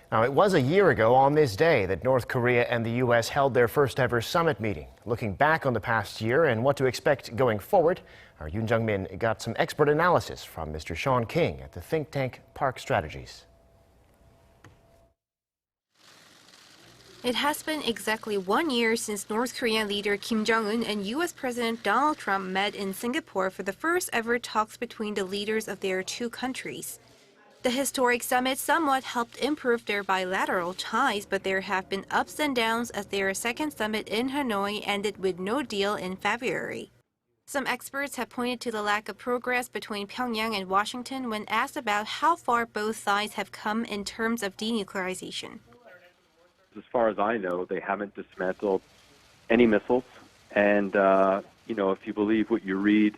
Now, it was a year ago on this day that North Korea and the U.S. held their first ever summit meeting. Looking back on the past year and what to expect going forward, our Yoon Jung-min got some expert analysis from Mr. Sean King at the think tank Park Strategies. It has been exactly 1 year since North Korean leader Kim Jong-un and U.S. President Donald Trump met in Singapore for the first ever talks between the leaders of their two countries. The historic summit somewhat helped improve their bilateral ties, but there have been ups and downs as their second summit in Hanoi ended with no deal in February. Some experts have pointed to the lack of progress between Pyeongyang and Washington when asked about how far both sides have come in terms of denuclearization. As far as I know, they haven't dismantled any missiles. And, if you believe what you read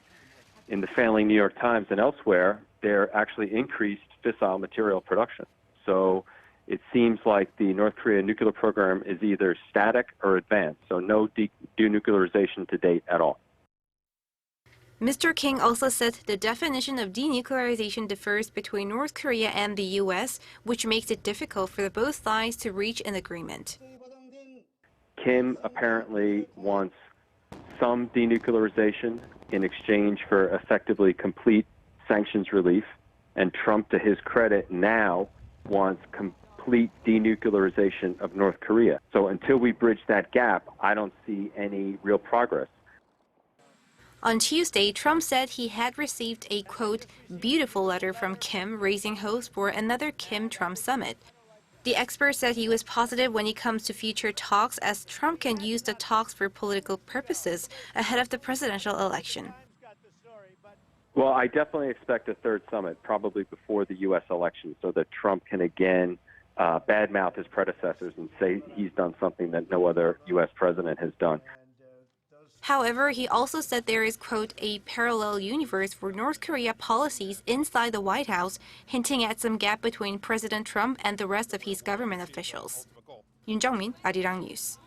in the failing New York Times and elsewhere, they're actually increased fissile material production. So it seems like the North Korea nuclear program is either static or advanced, so no denuclearization to date at all. Mr. King also said the definition of denuclearization differs between North Korea and the U.S., which makes it difficult for both sides to reach an agreement. Kim apparently wants some denuclearization in exchange for effectively complete sanctions relief, and Trump, to his credit, now wants complete denuclearization of North Korea. So until we bridge that gap, I don't see any real progress. On Tuesday, Trump said he had received a, quote, beautiful letter from Kim raising hopes for another Kim-Trump summit. The expert said he was positive when it comes to future talks, as Trump can use the talks for political purposes ahead of the presidential election. Well, I definitely expect a third summit, probably before the U.S. election, so that Trump can again badmouth his predecessors and say he's done something that no other U.S. president has done. However, he also said there is, quote, a parallel universe for North Korea policies inside the White House, hinting at some gap between President Trump and the rest of his government officials. Yoon Jung-min, Arirang News.